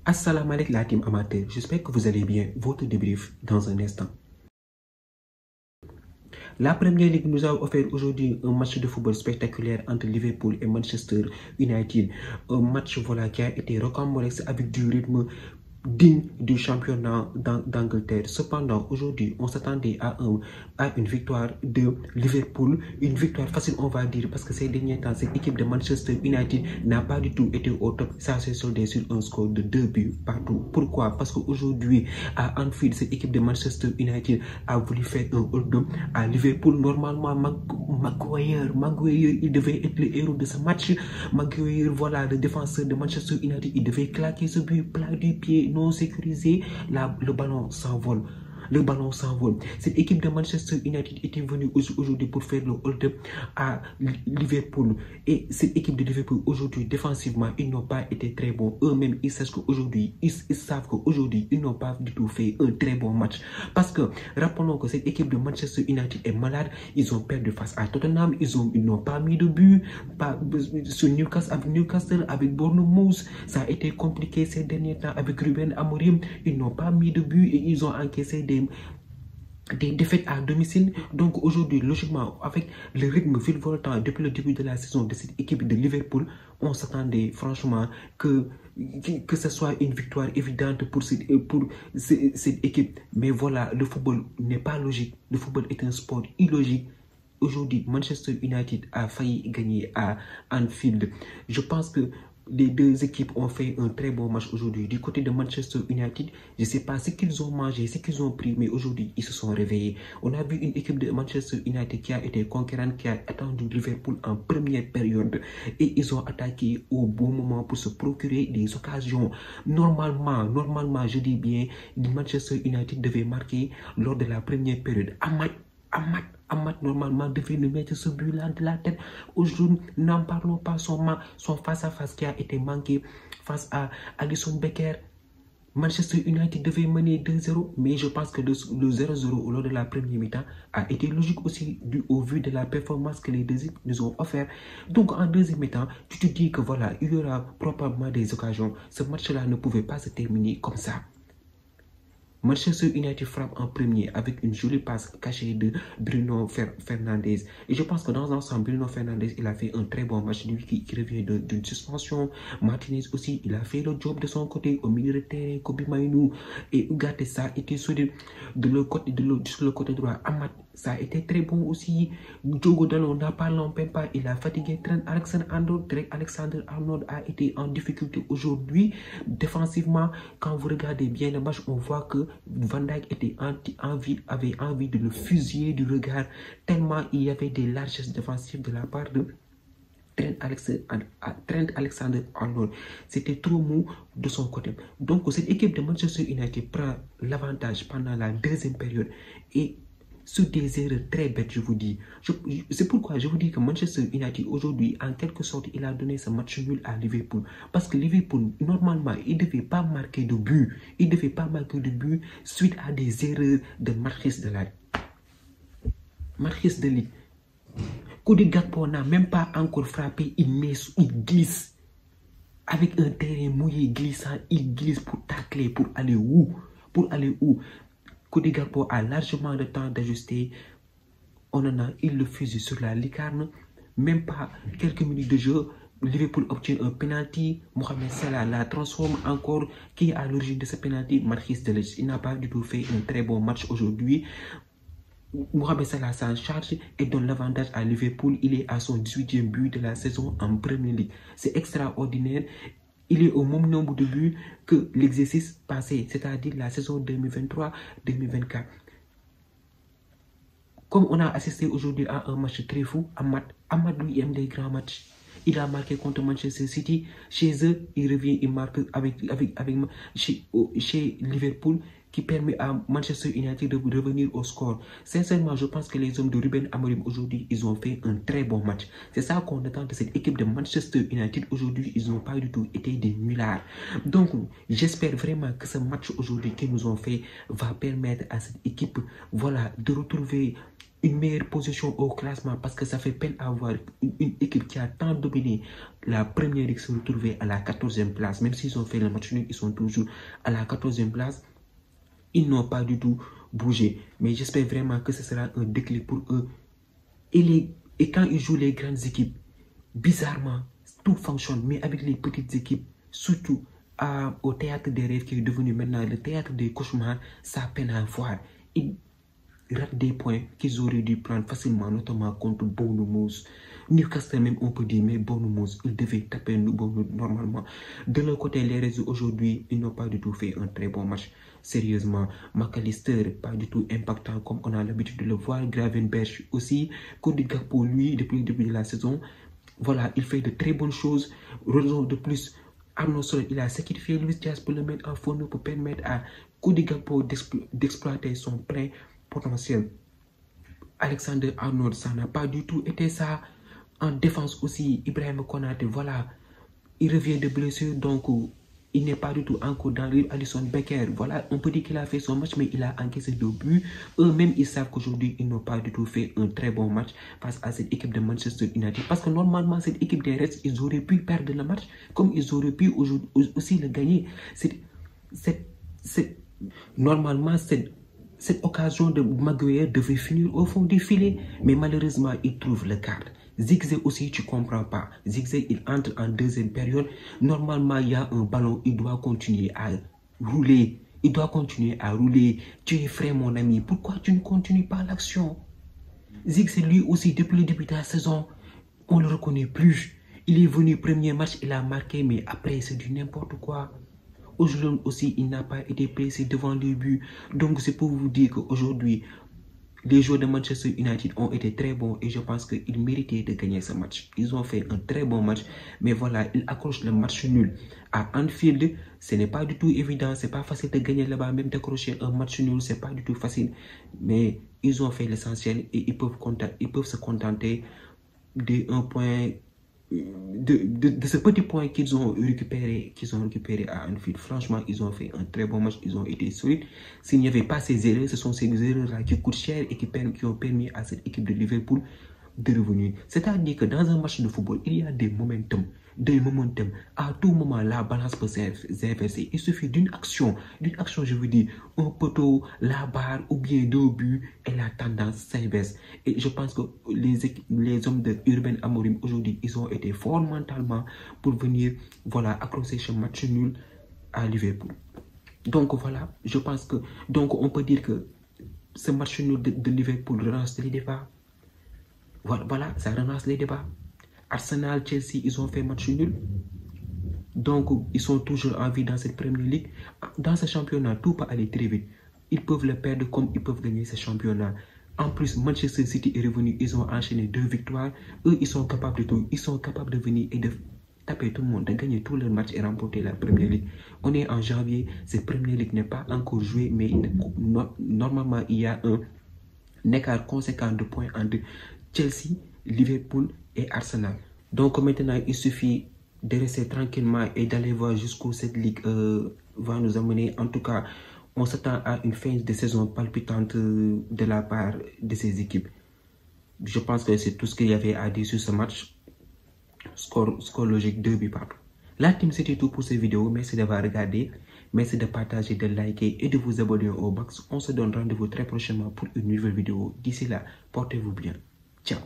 Assalamu alaikum la team amateur, j'espère que vous allez bien. Votre débrief dans un instant. La Première Ligue nous a offert aujourd'hui un match de football spectaculaire entre Liverpool et Manchester United. Un match qui a été rocambolesque avec du rythme digne du championnat d'Angleterre. Cependant, aujourd'hui, on s'attendait à une victoire de Liverpool, une victoire facile, on va dire, parce que ces derniers temps, cette équipe de Manchester United n'a pas du tout été au top. Ça s'est soldé sur un score de 2 buts partout. Pourquoi? Parce qu'aujourd'hui, à Anfield, cette équipe de Manchester United a voulu faire un hold-up à Liverpool. Normalement, Maguire, il devait être le héros de ce match. Maguire, voilà, le défenseur de Manchester United, il devait claquer ce but plat du pied, non sécurisé, le ballon s'envole. Le ballon s'envole. Cette équipe de Manchester United était venue aujourd'hui pour faire le hold-up à Liverpool. Et cette équipe de Liverpool, aujourd'hui, défensivement, ils n'ont pas été très bons. Eux-mêmes, ils savent qu'aujourd'hui, ils n'ont pas du tout fait un très bon match. Parce que, rappelons que cette équipe de Manchester United est malade. Ils ont perdu face à Tottenham. Ils n'ont pas mis de but. Sur Newcastle, avec Bournemouth, ça a été compliqué ces derniers temps avec Ruben Amorim. Ils n'ont pas mis de but et ils ont encaissé des défaites à domicile. Donc aujourd'hui, logiquement, avec le rythme virevoltant depuis le début de la saison de cette équipe de Liverpool, on s'attendait franchement que ce soit une victoire évidente pour cette équipe. Mais voilà, le football n'est pas logique. Le football est un sport illogique. Aujourd'hui, Manchester United a failli gagner à Anfield. Je pense que les deux équipes ont fait un très bon match aujourd'hui. Du côté de Manchester United, je ne sais pas ce qu'ils ont mangé, ce qu'ils ont pris, mais aujourd'hui, ils se sont réveillés. On a vu une équipe de Manchester United qui a été conquérante, qui a attendu Liverpool en première période. Et ils ont attaqué au bon moment pour se procurer des occasions. Normalement, je dis bien, Manchester United devait marquer lors de la première période. Amat normalement devait nous mettre ce but-là de la tête. Aujourd'hui, n'en parlons pas, son face-à-face qui a été manqué face à Alisson Becker. Manchester United devait mener 2-0, mais je pense que le 0-0 lors de la première mi-temps a été logique aussi au vu de la performance que les deux équipes nous ont offert. Donc en deuxième mi-temps, tu te dis que voilà, il y aura probablement des occasions. Ce match-là ne pouvait pas se terminer comme ça. Manchester United frappe en premier avec une jolie passe cachée de Bruno Fernandes. Et je pense que dans l'ensemble, Bruno Fernandes, il a fait un très bon match. Lui qui revient d'une suspension. Martinez aussi, il a fait le job de son côté au milieu de terrain. Kobe Mainoo et Ugarte, ça a été solide sur le côté droit. Amat, ça a été très bon aussi. Diogo Dalot n'a pas l'empêche, il a fatigué Trent Alexander-Arnold a été en difficulté aujourd'hui. Défensivement, quand vous regardez bien le match, on voit que Van Dijk avait envie de le fusiller du regard, tellement il y avait des largesses défensives de la part de Trent Alexander-Arnold. C'était trop mou de son côté. Donc cette équipe de Manchester United prend l'avantage pendant la deuxième période et sur des erreurs très bêtes, je vous dis. C'est pourquoi je vous dis que Manchester United, aujourd'hui, en quelque sorte, il a donné ce match nul à Liverpool. Parce que Liverpool, normalement, il ne devait pas marquer de but. Il ne devait pas marquer de but suite à des erreurs de Marquis de Ligt. Cody Gakpo n'a même pas encore frappé, il glisse. Avec un terrain mouillé glissant, il glisse pour tacler, pour aller où? Cody Gakpo a largement le temps d'ajuster. Il le fusille sur la lucarne. Même pas quelques minutes de jeu, Liverpool obtient un penalty. Mohamed Salah la transforme encore. Qui est à l'origine de ce penalty? Marquis de Ligt. Il n'a pas du tout fait un très bon match aujourd'hui. Mohamed Salah s'en charge et donne l'avantage à Liverpool. Il est à son 18e but de la saison en Premier League. C'est extraordinaire. Il est au même nombre de buts que l'exercice passé, c'est-à-dire la saison 2023-2024. Comme on a assisté aujourd'hui à un match très fou, Amad lui aime des grands matchs. Il a marqué contre Manchester City. Chez eux, il revient, il marque chez Liverpool, qui permet à Manchester United de revenir au score. Sincèrement, je pense que les hommes de Ruben Amorim aujourd'hui, ils ont fait un très bon match. C'est ça qu'on attend de cette équipe de Manchester United. Aujourd'hui, ils n'ont pas du tout été des nullards. Donc, j'espère vraiment que ce match aujourd'hui qu'ils nous ont fait va permettre à cette équipe, voilà, de retrouver une meilleure position au classement parce que ça fait peine à voir une équipe qui a tant dominé la première ligue se retrouver à la 14e place. Même s'ils ont fait le match nul, ils sont toujours à la 14e place. Ils n'ont pas du tout bougé. Mais j'espère vraiment que ce sera un déclic pour eux. Et quand ils jouent les grandes équipes, bizarrement, tout fonctionne. Mais avec les petites équipes, surtout au théâtre des rêves qui est devenu maintenant le théâtre des cauchemars, ça peine à voir. Ils ratent des points qu'ils auraient dû prendre facilement, notamment contre Bournemouth. Newcastle même, on peut dire, mais Bournemouth, ils devaient taper Bournemouth normalement. De leur côté, les réseaux aujourd'hui, ils n'ont pas du tout fait un très bon match. Sérieusement, McAllister, pas du tout impactant comme on a l'habitude de le voir. Gravenberch aussi. Cody Gakpo, lui, depuis le début de la saison, voilà, il fait de très bonnes choses. Raison de plus, Arnaud Sol, il a sacrifié Luis Diaz pour le mettre en forme pour permettre à Cody Gakpo d'exploiter son plein potentiel. Alexander Arnold, ça n'a pas du tout été ça. En défense aussi, Ibrahim Konaté, voilà, il revient de blessure, donc il n'est pas du tout encore dans le Alisson Becker. Voilà, on peut dire qu'il a fait son match, mais il a encaissé 2 buts. Eux-mêmes, ils savent qu'aujourd'hui, ils n'ont pas du tout fait un très bon match face à cette équipe de Manchester United. Parce que normalement, cette équipe des Reds, ils auraient pu perdre le match, comme ils auraient pu aussi le gagner. Normalement, cette occasion de Maguire devait finir au fond du filet, mais malheureusement, il trouve le cadre. Zigzé aussi, tu ne comprends pas. Zigzé, il entre en deuxième période. Normalement, il y a un ballon, il doit continuer à rouler. Il doit continuer à rouler. Tu es frais, mon ami. Pourquoi tu ne continues pas l'action? Zigzé, lui aussi, depuis le début de la saison, on ne le reconnaît plus. Il est venu premier match, il a marqué, mais après, c'est du n'importe quoi. Aujourd'hui aussi, il n'a pas été pressé devant le but. Donc, c'est pour vous dire qu'aujourd'hui, les joueurs de Manchester United ont été très bons et je pense qu'ils méritaient de gagner ce match. Ils ont fait un très bon match, mais voilà, ils accrochent le match nul. À Anfield, ce n'est pas du tout évident, c'est pas facile de gagner là-bas, même d'accrocher un match nul, c'est pas du tout facile. Mais ils ont fait l'essentiel et ils peuvent se contenter d'un point. De ce petit point qu'ils ont récupéré à Anfield. Franchement, ils ont fait un très bon match, ils ont été solides. S'il n'y avait pas ces erreurs, ce sont ces erreurs-là qui coûtent cher et qui ont permis à cette équipe de Liverpool de revenir. C'est-à-dire que dans un match de football, il y a des momentum. À tout moment, la balance peut s'inverser. Il suffit d'une action, je veux dire, un poteau, la barre ou bien 2 buts et la tendance s'inverse. Et je pense que les hommes de Ruben Amorim aujourd'hui, ils ont été forts mentalement pour venir, voilà, accrocher ce match nul à Liverpool. Donc voilà, je pense que, donc on peut dire que ce match nul de Liverpool relance les débats. Voilà, ça relance les débats. Arsenal, Chelsea, ils ont fait match nul. Donc, ils sont toujours en vie dans cette première ligue. Dans ce championnat, tout peut aller très vite. Ils peuvent le perdre comme ils peuvent gagner ce championnat. En plus, Manchester City est revenu. Ils ont enchaîné 2 victoires. Eux, ils sont capables de tout. Ils sont capables de venir et de taper tout le monde, de gagner tous leurs matchs et remporter la première ligue. On est en janvier. Cette première ligue n'est pas encore jouée, mais normalement, il y a un écart conséquent de points entre Chelsea, Liverpool et Arsenal. Donc maintenant, il suffit de rester tranquillement et d'aller voir jusqu'où cette ligue va nous amener. En tout cas, on s'attend à une fin de saison palpitante de la part de ces équipes. Je pense que c'est tout ce qu'il y avait à dire sur ce match. Score logique 2 buts partout. La team, c'était tout pour cette vidéo. Merci d'avoir regardé. Merci de partager, de liker et de vous abonner au box. On se donne rendez-vous très prochainement pour une nouvelle vidéo. D'ici là, portez-vous bien. Ciao.